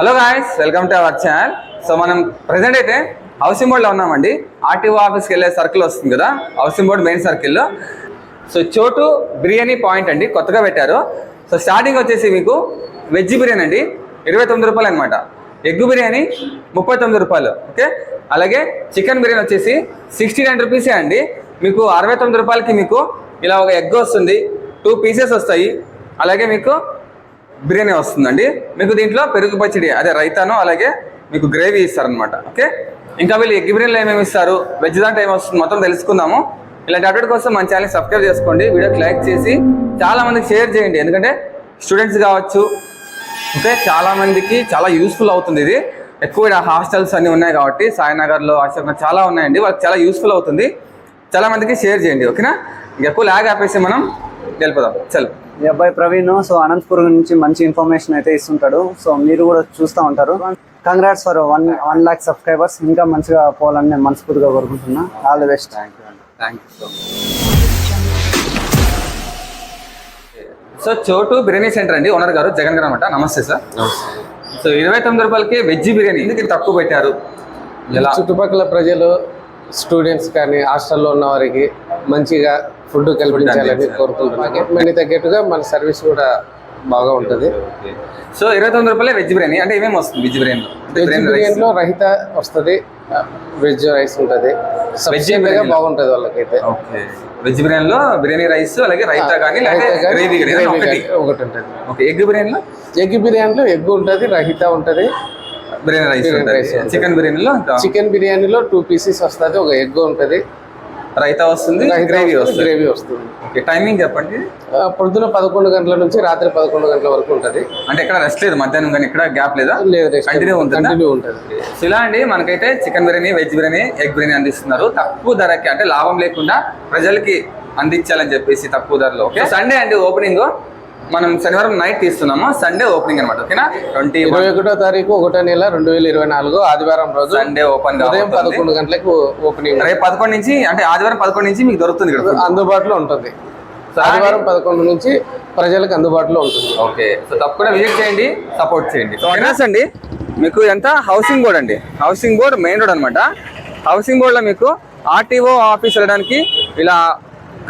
Hello guys, welcome to our channel. So మనం present అయితే housing బోర్డ్లో ఉన్నామండి. ఆర్టీఓ ఆఫీస్కి వెళ్ళే సర్కిల్ వస్తుంది కదా, హౌసింగ్ బోర్డ్ మెయిన్ సర్కిల్లో. సో చోటు బిర్యానీ పాయింట్ అండి, కొత్తగా పెట్టారు. సో స్టార్టింగ్ వచ్చేసి మీకు వెజ్ బిర్యానీ అండి 29 రూపాయలు అనమాట. ఎగ్ బిర్యానీ 39 రూపాయలు. ఓకే, అలాగే చికెన్ బిర్యానీ వచ్చేసి 69 రూపీసే అండి. మీకు 69 రూపాయలకి మీకు ఇలా ఒక ఎగ్ వస్తుంది, 2 పీసెస్ వస్తాయి. అలాగే మీకు బిర్యానీ వస్తుందండి. మీకు దీంట్లో పెరుగు పచ్చడి, అదే రైతాను, అలాగే మీకు గ్రేవీ ఇస్తారనమాట. ఓకే, ఇంకా వీళ్ళు ఎగ్ బిర్యానీలో ఏమేమి ఇస్తారు, వెజ్ దాంట్లో ఏమి వస్తుంది మొత్తం తెలుసుకుందాము. ఇలాంటి అప్డేట్ కోసం మన ఛానల్ సబ్స్క్రైబ్ చేసుకోండి, వీడియోకి లైక్ చేసి చాలా మందికి షేర్ చేయండి. ఎందుకంటే స్టూడెంట్స్ కావచ్చు, ఓకే, చాలా మందికి చాలా యూస్ఫుల్ అవుతుంది ఇది. ఎక్కువ హాస్టల్స్ అన్నీ ఉన్నాయి కాబట్టి సాయినగర్లో, అశోక్ చాలా ఉన్నాయండి, వాళ్ళకి చాలా యూస్ఫుల్ అవుతుంది. చాలా మందికి షేర్ చేయండి. ఓకేనా, ఎక్కువ లాగ్ ఆపేసి మనం వెళ్ళిపోదాం. చలో. ఈ అబ్బాయి ప్రవీణ్ సో అనంతపురం నుంచి మంచి ఇన్ఫర్మేషన్ అయితే ఇస్తుంటాడు. సో మీరు కూడా చూస్తూ ఉంటారు. Congrats for 1 lakh subscribers. ఇంకా మంచిగా పోవాలని నేను మనస్ఫూర్తిగా కోరుకుంటున్నా. All the best. Thank you so much. So చోటు బిర్యానీ సెంటర్ అండి, ఓనర్ గారు జగన్ గారు అనమాట. నమస్తే సార్. సో 29 రూపాయలకి వెజ్ బిర్యానీ ఎందుకు తక్కువ పెట్టారు? ఇలా చుట్టుపక్కల ప్రజలు, స్టూడెంట్స్ కానీ హాస్టల్లో ఉన్న వారికి మంచిగా ఫుడ్ కల్పించాలని కోరుకుంటున్నాను. మనీ తగ్గట్టుగా మన సర్వీస్ కూడా బాగా ఉంటుంది. సో 29 రూపాయలే వెజ్ బిర్యానీ అంటే ఏమేమి వస్తుంది వెజ్ బిర్యానీలో? వెజ్ బిర్యానీలో రైత వస్తుంది, వెజ్ రైస్ ఉంటుంది. వెజ్ బాగుంటుంది వాళ్ళకైతే. ఓకే, వెజ్ బిర్యానీలో బిర్యానీ రైస్ అలాగే రైతా కానీ గ్రేవీ ఒకటి ఉంటుంది. ఓకే, ఎగ్ బిర్యానీలో ఎగ్ ఉంటుంది, రైతా ఉంటుంది, బిర్యానీ రైస్. చికెన్ బిర్యానీలో 2 పీసెస్ వస్తుంది, ఒక ఎగ్ ఉంటుంది, రైతా వస్తుంది, గ్రేవీ వస్తుంది. ఓకే, టైమింగ్ చెప్పండి. పొద్దున 11 గంటల నుంచి రాత్రి 11 గంటల వరకు ఉంటుంది. అంటే ఎక్కడ రెస్ట్ లేదు, మధ్యాహ్నం కానీ ఎక్కడ గ్యాప్ లేదా? లేదు, కంటిన్యూ ఉంటుంది. ఉంటుంది. సో ఇలా అండి, మనకైతే chicken biryani, veg biryani, egg biryani అందిస్తున్నారు తక్కువ ధరకి. అంటే లాభం లేకుండా ప్రజలకి అందించాలని చెప్పేసి తక్కువ ధరలో. ఓకే, సండే అండి ఓపెనింగ్. మనం శనివారం నైట్ తీస్తున్నాము, సండే ఓపెనింగ్ అనమాట. ఓకేనా, 21వ తారీఖు 1వ నెల 2024 ఆదివారం రోజు సండే ఓపెన్. ఉదయం 11 గంటలకు ఓపెనింగ్. రేపు 11 నుంచి, అంటే ఆదివారం 11 నుంచి మీకు దొరుకుతుంది ఇక్కడ, అందుబాటులో ఉంటుంది. ఆదివారం 11 నుంచి ప్రజలకు అందుబాటులో ఉంటుంది. ఓకే, సో తప్పకుండా విజిట్ చేయండి, సపోర్ట్ చేయండి. సో అడ్రస్ అండి మీకు ఎంత, హౌసింగ్ బోర్డ్ అండి, హౌసింగ్ బోర్డ్ మెయిన్ రోడ్ అనమాట. హౌసింగ్ బోర్డ్లో మీకు ఆర్టీఓ ఆఫీస్ వెళ్ళడానికి ఇలా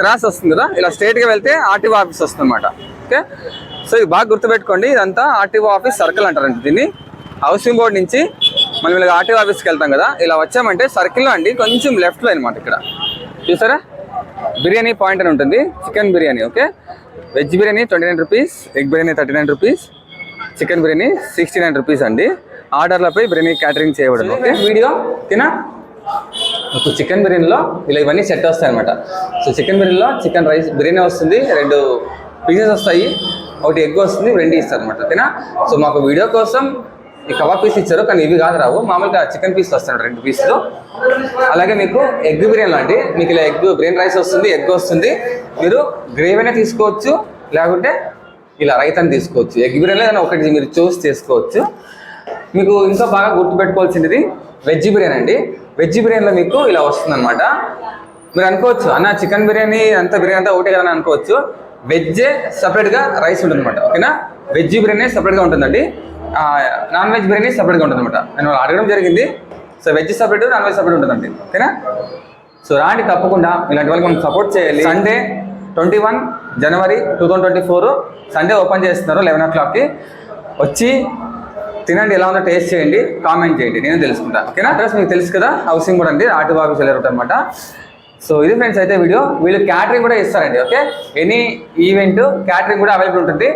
క్రాస్ వస్తుంది కదా, ఇలా స్ట్రైట్గా వెళ్తే ఆర్టీఓ ఆఫీస్ వస్తుంది అనమాట. ఓకే, సో ఇది బాగా గుర్తుపెట్టుకోండి, ఇదంతా ఆర్టీఓ ఆఫీస్ సర్కిల్ అంటారండి దీన్ని. హౌసింగ్ బోర్డ్ నుంచి మనం ఇలా ఆర్టీఓ ఆఫీస్కి వెళ్తాం కదా, ఇలా వచ్చామంటే సర్కిల్లో అండి కొంచెం లెఫ్ట్లో అనమాట. ఇక్కడ చూసారా బిర్యానీ పాయింట్ అని ఉంటుంది, chicken biryani. Okay, veg biryani 29 rupees, egg biryani 39 rupees, chicken biryani 69 rupees అండి. ఆర్డర్లపై బిర్యానీ క్యాటరింగ్ చేయబడింది. ఓకే, వీడియో తినా ఇప్పుడు చికెన్ బిర్యానీలో ఇలా ఇవన్నీ సెట్ వస్తాయి అనమాట. సో చికెన్ బిర్యానీలో చికెన్ రైస్ బిర్యానీ వస్తుంది, 2 పీసెస్ వస్తాయి, ఒకటి ఎగ్ వస్తుంది, 2 ఇస్తారు అనమాట. ఓకేనా, సో మాకు వీడియో కోసం ఈ కబాబ్ పీస్ ఇచ్చారు, కానీ ఇవి కాదు రావు, మామూలుగా చికెన్ పీస్ వస్తాయి 2 పీసులు. అలాగే మీకు ఎగ్ బిర్యానీ అండి, మీకు ఇలా ఎగ్ బిర్యానీ రైస్ వస్తుంది, ఎగ్ వస్తుంది. మీరు గ్రేవీనే తీసుకోవచ్చు, లేకుంటే ఇలా రైతాన్ని తీసుకోవచ్చు. ఎగ్ బిర్యానీలో ఏదైనా ఒకటి మీరు చూస్ చేసుకోవచ్చు. మీకు ఇంకా బాగా గుర్తుపెట్టుకోవాల్సింది వెజ్ బిర్యానీ అండి. వెజ్ బిర్యానీలో మీకు ఇలా వస్తుంది అనమాట. మీరు అనుకోవచ్చు, అన్న చికెన్ బిర్యానీ అంతా బిర్యానీ అంతా ఒకటే కదా అనుకోవచ్చు. వెజ్జే సపరేట్గా రైస్ ఉంటుంది అనమాట. ఓకేనా, వెజ్ బిర్యానీ సపరేట్గా ఉంటుందండి, నాన్ వెజ్ బిర్యానీ సపరేట్గా ఉంటుంది అనమాట. నేను అడగడం జరిగింది. So veg separate, non veg separate ఉంటుందండి. ఓకేనా, సో రాండి తప్పకుండా, ఇలాంటి వాళ్ళకి మనం సపోర్ట్ చేయాలి. సండే 21 జనవరి 2024 సండే ఓపెన్ చేస్తున్నారు 11 o'clockకి. వచ్చి తినండి, ఎలా ఉందో టేస్ట్ చేయండి, కామెంట్ చేయండి, నేను తెలుసుకుంటాను. ఓకేనా, అడ్రస్ మీకు తెలుసు కదా, హౌసింగ్ బోర్డ్ అండి, ఆర్టీఓ ఆఫీస్ వెళ్ళారు అనమాట. సో ఇది ఫ్రెండ్స్ అయితే వీడియో. వీళ్ళు క్యాటరింగ్ కూడా ఇస్తారండి. ఓకే, ఎనీ ఈవెంట్ క్యాటరింగ్ కూడా అవైలబుల్ ఉంటుంది.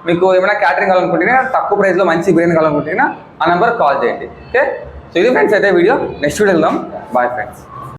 మీకు ఏమైనా క్యాటరింగ్ కావాలనుకుంటున్నా, తక్కువ ప్రైస్లో మంచి బిర్యానీ కావాలనుకుంటున్నా ఆ నెంబర్ కాల్ చేయండి. ఓకే, సో ఇది ఫ్రెండ్స్ అయితే వీడియో. నెక్స్ట్ వీడియో వెళ్దాం. Bye friends.